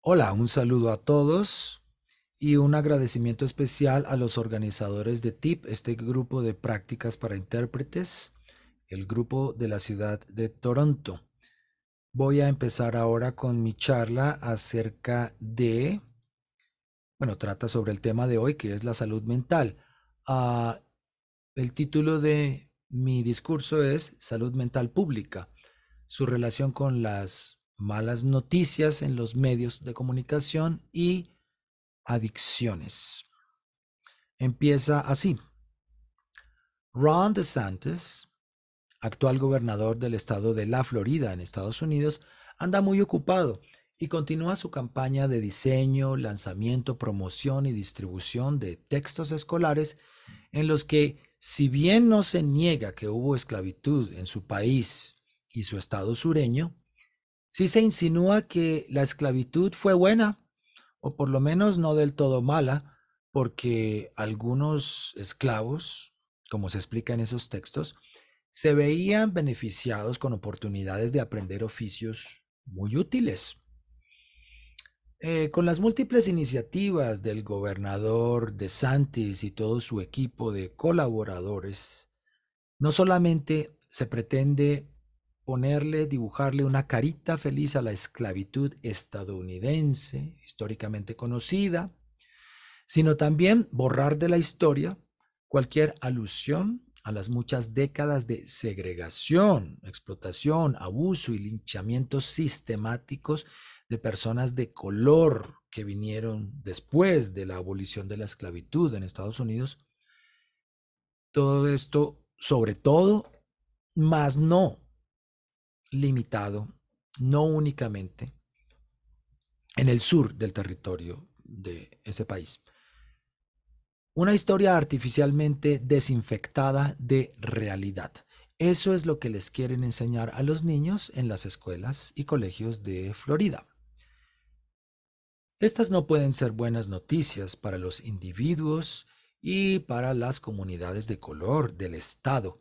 Hola, un saludo a todos y un agradecimiento especial a los organizadores de TIP, este grupo de prácticas para intérpretes, el grupo de la ciudad de Toronto. Voy a empezar ahora con mi charla acerca de, trata sobre el tema de hoy, que es la salud mental. Ah, el título de mi discurso es Salud mental pública, su relación con las malas noticias en los medios de comunicación y adicciones. Empieza así. Ron DeSantis, actual gobernador del estado de la Florida en Estados Unidos, anda muy ocupado y continúa su campaña de diseño, lanzamiento, promoción y distribución de textos escolares en los que, si bien no se niega que hubo esclavitud en su país y su estado sureño, sí se insinúa que la esclavitud fue buena, o por lo menos no del todo mala, porque algunos esclavos, como se explica en esos textos, se veían beneficiados con oportunidades de aprender oficios muy útiles. Con las múltiples iniciativas del gobernador DeSantis y todo su equipo de colaboradores, no solamente se pretende dibujarle una carita feliz a la esclavitud estadounidense, históricamente conocida, sino también borrar de la historia cualquier alusión a las muchas décadas de segregación, explotación, abuso y linchamientos sistemáticos de personas de color que vinieron después de la abolición de la esclavitud en Estados Unidos. Todo esto, sobre todo, más no limitado, no únicamente en el sur del territorio de ese país. Una historia artificialmente desinfectada de realidad. Eso es lo que les quieren enseñar a los niños en las escuelas y colegios de Florida. Estas no pueden ser buenas noticias para los individuos y para las comunidades de color del estado.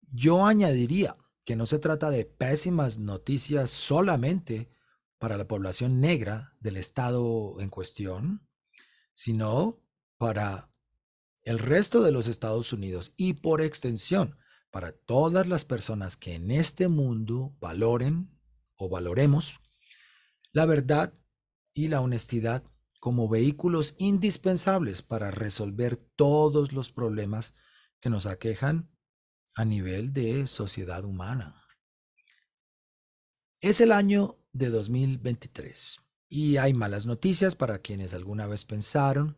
Yo añadiría que no se trata de pésimas noticias solamente para la población negra del estado en cuestión, sino para el resto de los Estados Unidos y por extensión para todas las personas que en este mundo valoren o valoremos la verdad y la honestidad como vehículos indispensables para resolver todos los problemas que nos aquejan a nivel de sociedad humana. Es el año de 2023 y hay malas noticias para quienes alguna vez pensaron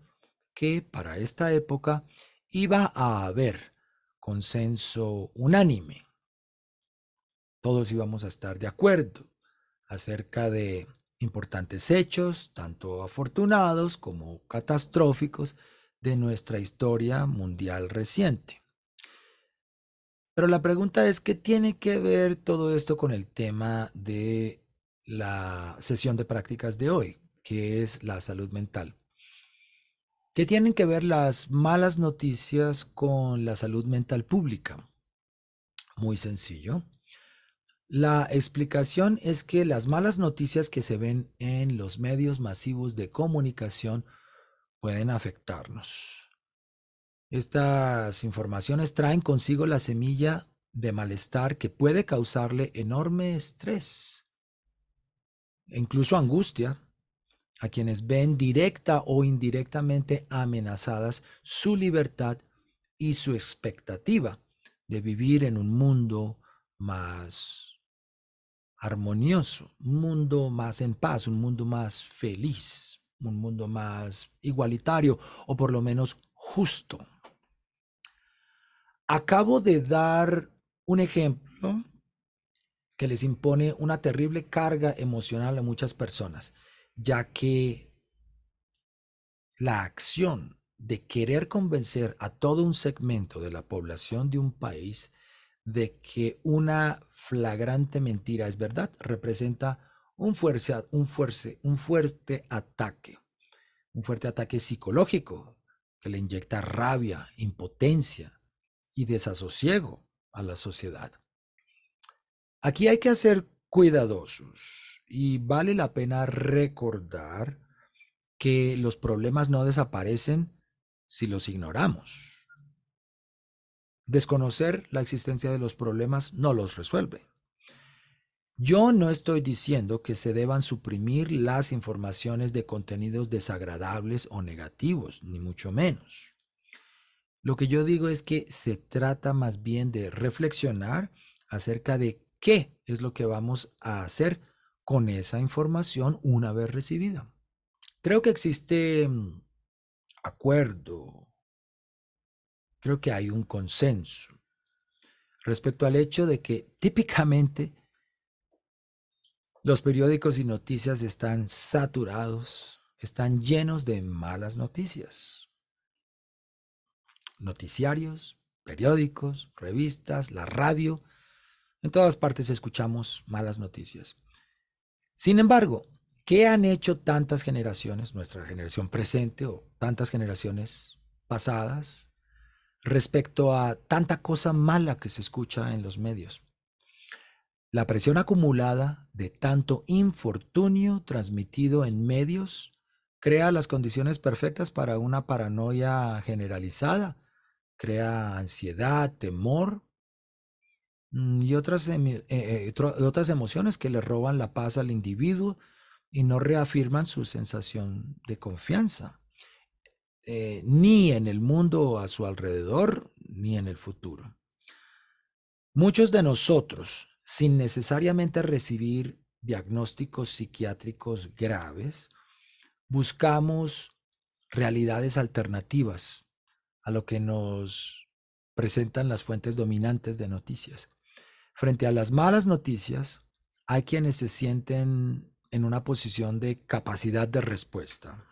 que para esta época iba a haber consenso unánime. Todos íbamos a estar de acuerdo acerca de importantes hechos, tanto afortunados como catastróficos, de nuestra historia mundial reciente. Pero la pregunta es, ¿qué tiene que ver todo esto con el tema de la sesión de prácticas de hoy, que es la salud mental? ¿Qué tienen que ver las malas noticias con la salud mental pública? Muy sencillo. La explicación es que las malas noticias que se ven en los medios masivos de comunicación pueden afectarnos. Estas informaciones traen consigo la semilla de malestar que puede causarle enorme estrés e incluso angustia a quienes ven directa o indirectamente amenazadas su libertad y su expectativa de vivir en un mundo más armonioso, un mundo más en paz, un mundo más feliz, un mundo más igualitario o por lo menos justo. Acabo de dar un ejemplo que les impone una terrible carga emocional a muchas personas, ya que la acción de querer convencer a todo un segmento de la población de un país de que una flagrante mentira es verdad representa un fuerte ataque psicológico que le inyecta rabia, impotencia y desasosiego a la sociedad. Aquí hay que ser cuidadosos Y vale la pena recordar que los problemas no desaparecen si los ignoramos. Desconocer la existencia de los problemas no los resuelve. Yo no estoy diciendo que se deban suprimir las informaciones de contenidos desagradables o negativos, ni mucho menos. Lo que yo digo es que se trata más bien de reflexionar acerca de qué es lo que vamos a hacer con esa información una vez recibida. Creo que existe acuerdo, creo que hay un consenso respecto al hecho de que típicamente los periódicos y noticias están saturados, están llenos de malas noticias. Noticiarios, periódicos, revistas, la radio, en todas partes escuchamos malas noticias. Sin embargo, ¿qué han hecho tantas generaciones, nuestra generación presente o tantas generaciones pasadas, respecto a tanta cosa mala que se escucha en los medios? La presión acumulada de tanto infortunio transmitido en medios crea las condiciones perfectas para una paranoia generalizada, crea ansiedad, temor y otras emociones que le roban la paz al individuo y no reafirman su sensación de confianza, ni en el mundo a su alrededor, ni en el futuro. Muchos de nosotros, sin necesariamente recibir diagnósticos psiquiátricos graves, buscamos realidades alternativas a lo que nos presentan las fuentes dominantes de noticias. Frente a las malas noticias, hay quienes se sienten en una posición de capacidad de respuesta.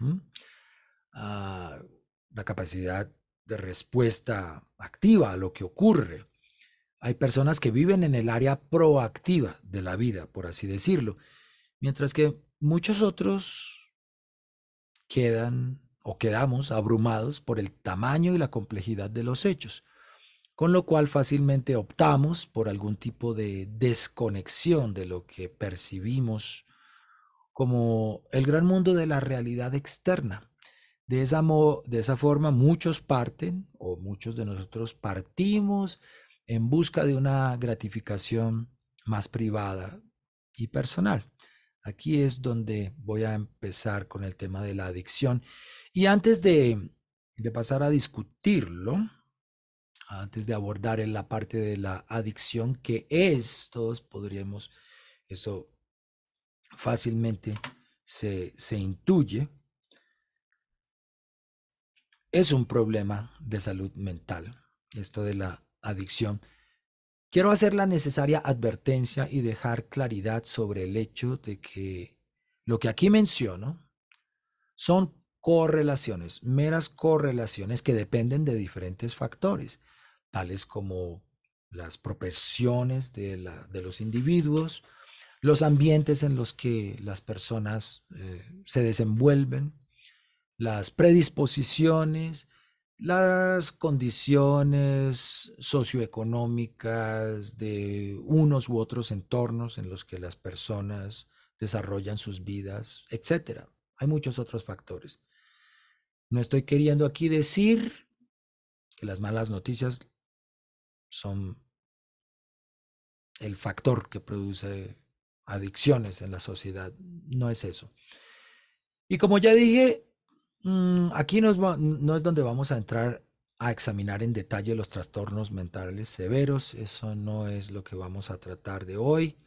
La capacidad de respuesta activa a lo que ocurre. Hay personas que viven en el área proactiva de la vida, por así decirlo, mientras que muchos otros quedamos abrumados por el tamaño y la complejidad de los hechos, con lo cual fácilmente optamos por algún tipo de desconexión de lo que percibimos como el gran mundo de la realidad externa. De esa forma, muchos parten, o muchos de nosotros partimos en busca de una gratificación más privada y personal. Aquí es donde voy a empezar con el tema de la adicción. Y antes de pasar a discutirlo, antes de abordar en la parte de la adicción, que es, todos podríamos, eso fácilmente se intuye, es un problema de salud mental, esto de la adicción. Quiero hacer la necesaria advertencia y dejar claridad sobre el hecho de que lo que aquí menciono son correlaciones, meras correlaciones que dependen de diferentes factores, tales como las propensiones de los individuos, los ambientes en los que las personas se desenvuelven, las predisposiciones, las condiciones socioeconómicas de unos u otros entornos en los que las personas desarrollan sus vidas, etcétera. Hay muchos otros factores. No estoy queriendo aquí decir que las malas noticias son el factor que produce adicciones en la sociedad. No es eso. Y como ya dije, aquí no es donde vamos a entrar a examinar en detalle los trastornos mentales severos. Eso no es lo que vamos a tratar de hoy.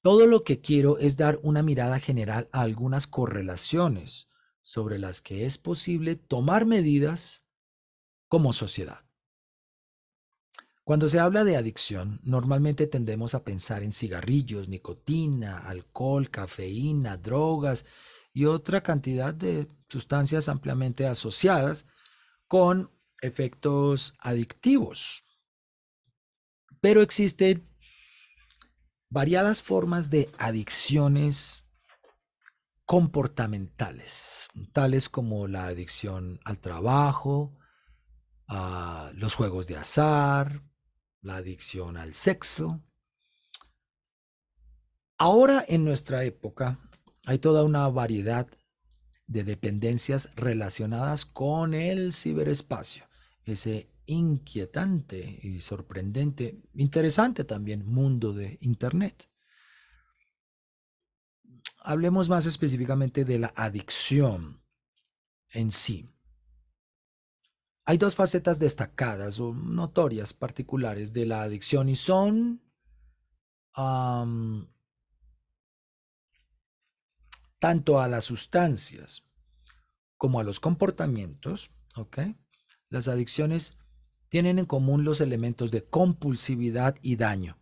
Todo lo que quiero es dar una mirada general a algunas correlaciones sobre las que es posible tomar medidas como sociedad. Cuando se habla de adicción, normalmente tendemos a pensar en cigarrillos, nicotina, alcohol, cafeína, drogas y otra cantidad de sustancias ampliamente asociadas con efectos adictivos. Pero existen variadas formas de adicciones comportamentales, tales como la adicción al trabajo, a los juegos de azar, la adicción al sexo, Ahora en nuestra época hay toda una variedad de dependencias relacionadas con el ciberespacio, ese inquietante y sorprendente, interesante también mundo de Internet. Hablemos más específicamente de la adicción en sí. Hay dos facetas destacadas o notorias particulares de la adicción y son am, tanto a las sustancias como a los comportamientos, ¿ok? Las adicciones tienen en común los elementos de compulsividad y daño.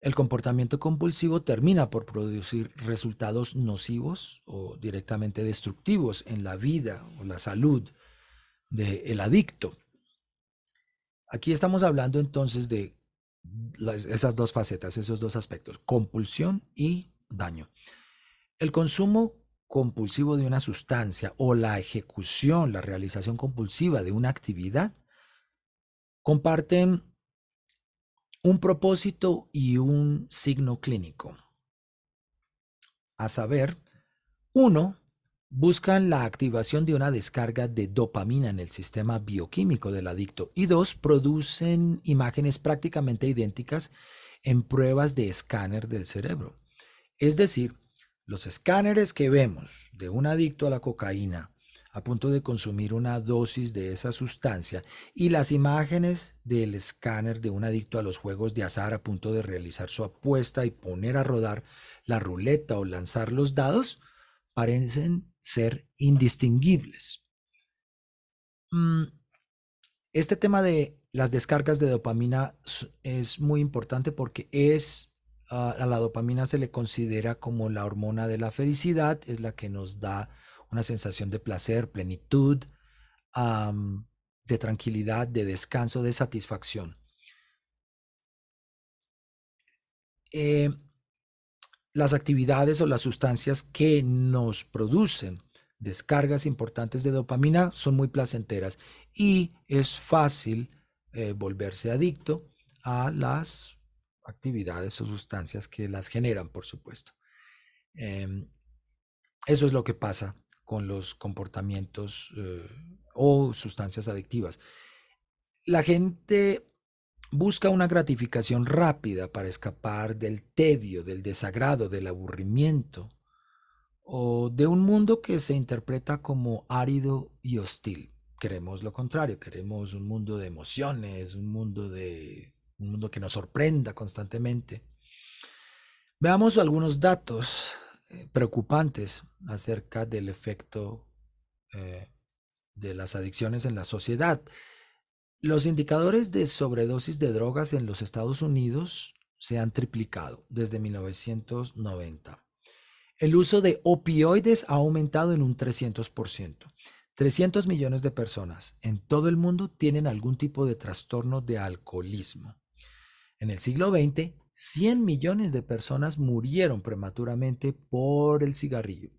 El comportamiento compulsivo termina por producir resultados nocivos o directamente destructivos en la vida o la salud del adicto. Aquí estamos hablando entonces de esas dos facetas, esos dos aspectos, compulsión y daño. El consumo compulsivo de una sustancia o la ejecución, la realización compulsiva de una actividad comparten un propósito y un signo clínico. A saber, uno, buscan la activación de una descarga de dopamina en el sistema bioquímico del adicto y dos, producen imágenes prácticamente idénticas en pruebas de escáner del cerebro. Es decir, los escáneres que vemos de un adicto a la cocaína a punto de consumir una dosis de esa sustancia y las imágenes del escáner de un adicto a los juegos de azar a punto de realizar su apuesta y poner a rodar la ruleta o lanzar los dados parecen ser indistinguibles. Este tema de las descargas de dopamina es muy importante porque a la dopamina se le considera como la hormona de la felicidad, es la que nos da una sensación de placer, plenitud, de tranquilidad, de descanso, de satisfacción. Eh, las actividades o las sustancias que nos producen descargas importantes de dopamina son muy placenteras y es fácil volverse adicto a las actividades o sustancias que las generan, por supuesto. Eh, Eso es lo que pasa con los comportamientos o sustancias adictivas. La gente busca una gratificación rápida para escapar del tedio, del desagrado, del aburrimiento o de un mundo que se interpreta como árido y hostil. Queremos lo contrario, queremos un mundo de emociones, un mundo que nos sorprenda constantemente. Veamos algunos datos preocupantes acerca del efecto eh, de las adicciones en la sociedad. Los indicadores de sobredosis de drogas en los Estados Unidos se han triplicado desde 1990. El uso de opioides ha aumentado en un 300%. 300 millones de personas en todo el mundo tienen algún tipo de trastorno de alcoholismo. En el siglo XX, 100 millones de personas murieron prematuramente por el cigarrillo,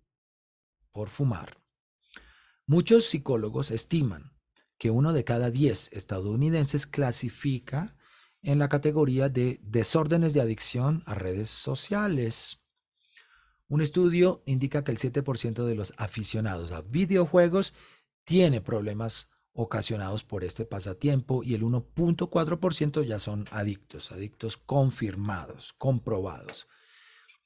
por fumar. Muchos psicólogos estiman que uno de cada 10 estadounidenses clasifica en la categoría de desórdenes de adicción a redes sociales. Un estudio indica que el 7% de los aficionados a videojuegos tiene problemas ocasionados por este pasatiempo y el 1.4% ya son adictos, adictos confirmados, comprobados.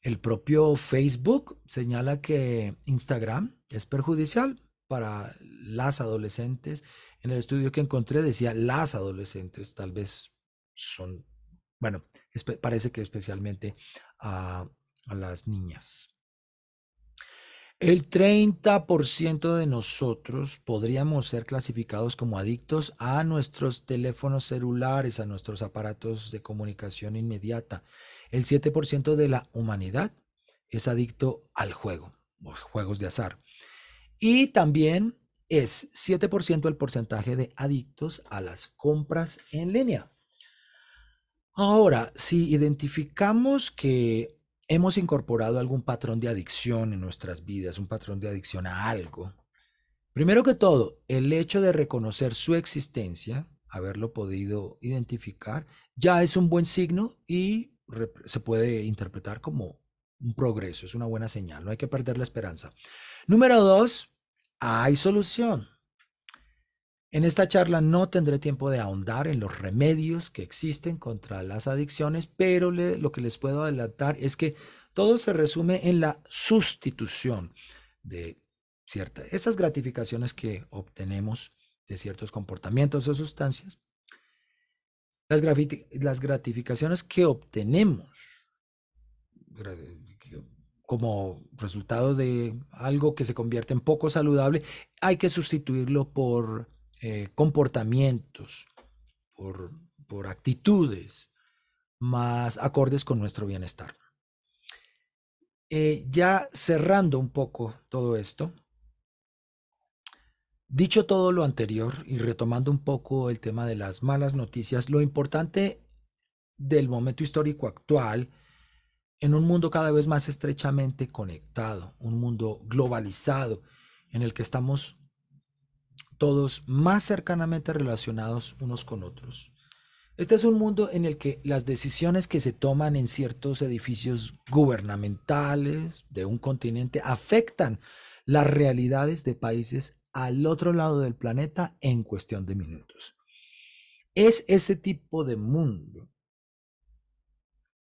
El propio Facebook señala que Instagram es perjudicial para las adolescentes. En el estudio que encontré decía las adolescentes, tal vez son, bueno, parece que especialmente a las niñas. El 30% de nosotros podríamos ser clasificados como adictos a nuestros teléfonos celulares, a nuestros aparatos de comunicación inmediata. El 7% de la humanidad es adicto al juego, los juegos de azar. Y también es 7% el porcentaje de adictos a las compras en línea. Ahora, si identificamos que hemos incorporado algún patrón de adicción en nuestras vidas, un patrón de adicción a algo, primero que todo, el hecho de reconocer su existencia, haberlo podido identificar, ya es un buen signo y se puede interpretar como un progreso, es una buena señal, no hay que perder la esperanza. Número 2, hay solución. En esta charla no tendré tiempo de ahondar en los remedios que existen contra las adicciones, pero lo que les puedo adelantar es que todo se resume en la sustitución de esas gratificaciones que obtenemos de ciertos comportamientos o sustancias, las gratificaciones que obtenemos como resultado de algo que se convierte en poco saludable, hay que sustituirlo por comportamientos, por, por actitudes más acordes con nuestro bienestar. Ya cerrando un poco todo esto, dicho todo lo anterior y retomando un poco el tema de las malas noticias, lo importante del momento histórico actual, en un mundo cada vez más estrechamente conectado, un mundo globalizado en el que estamos todos más cercanamente relacionados unos con otros. Este es un mundo en el que las decisiones que se toman en ciertos edificios gubernamentales de un continente afectan las realidades de países al otro lado del planeta en cuestión de minutos. Es ese tipo de mundo,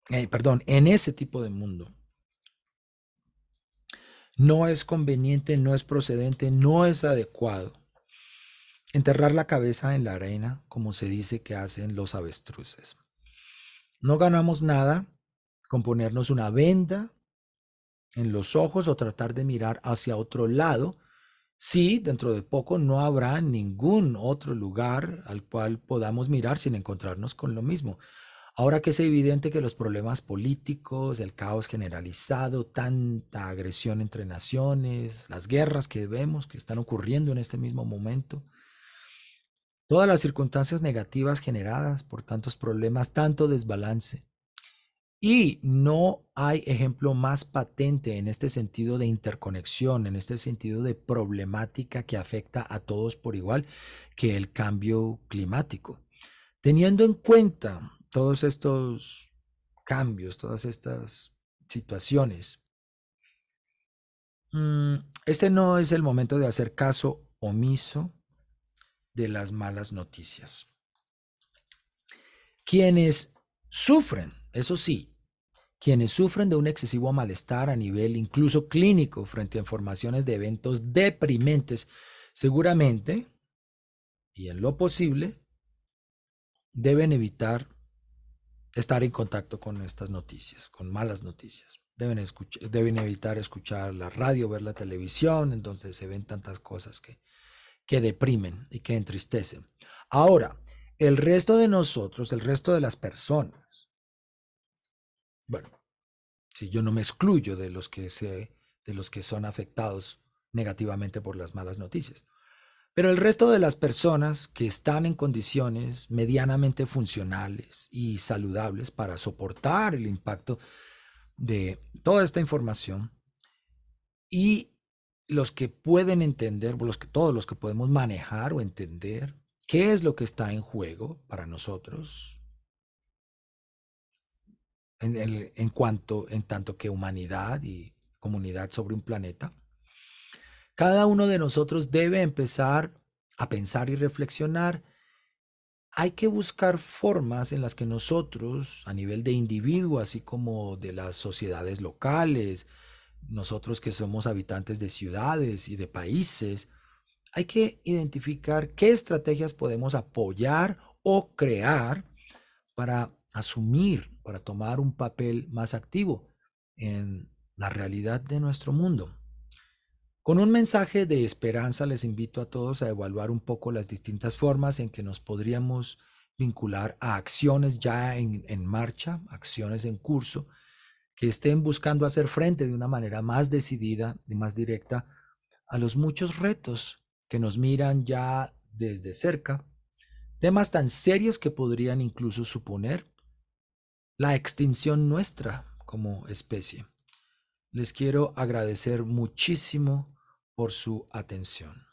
en ese tipo de mundo, no es conveniente, no es procedente, no es adecuado enterrar la cabeza en la arena, como se dice que hacen los avestruces. No ganamos nada con ponernos una venda en los ojos o tratar de mirar hacia otro lado, si dentro de poco no habrá ningún otro lugar al cual podamos mirar sin encontrarnos con lo mismo. Ahora que es evidente que los problemas políticos, el caos generalizado, tanta agresión entre naciones, las guerras que vemos que están ocurriendo en este mismo momento, todas las circunstancias negativas generadas por tantos problemas, tanto desbalance. Y no hay ejemplo más patente en este sentido de interconexión, en este sentido de problemática que afecta a todos por igual, que el cambio climático. Teniendo en cuenta todos estos cambios, todas estas situaciones, este no es el momento de hacer caso omiso de las malas noticias. Quienes sufren, eso sí, quienes sufren de un excesivo malestar a nivel incluso clínico frente a informaciones de eventos deprimentes, seguramente, y en lo posible, deben evitar estar en contacto con estas noticias, con malas noticias. Deben evitar escuchar la radio, ver la televisión, en donde se ven tantas cosas que deprimen y que entristecen. Ahora, el resto de nosotros, el resto de las personas, bueno, si yo no me excluyo de los que son afectados negativamente por las malas noticias. Pero el resto de las personas que están en condiciones medianamente funcionales y saludables para soportar el impacto de toda esta información y los que pueden entender, todos los que podemos manejar o entender qué es lo que está en juego para nosotros en tanto que humanidad y comunidad sobre un planeta, cada uno de nosotros debe empezar a pensar y reflexionar. Hay que buscar formas en las que nosotros, a nivel de individuo, así como de las sociedades locales, nosotros que somos habitantes de ciudades y de países, hay que identificar qué estrategias podemos apoyar o crear para asumir, para tomar un papel más activo en la realidad de nuestro mundo. Con un mensaje de esperanza les invito a todos a evaluar un poco las distintas formas en que nos podríamos vincular a acciones ya en marcha, acciones en curso, que estén buscando hacer frente de una manera más decidida y más directa a los muchos retos que nos miran ya desde cerca, temas tan serios que podrían incluso suponer la extinción nuestra como especie. Les quiero agradecer muchísimo por su atención.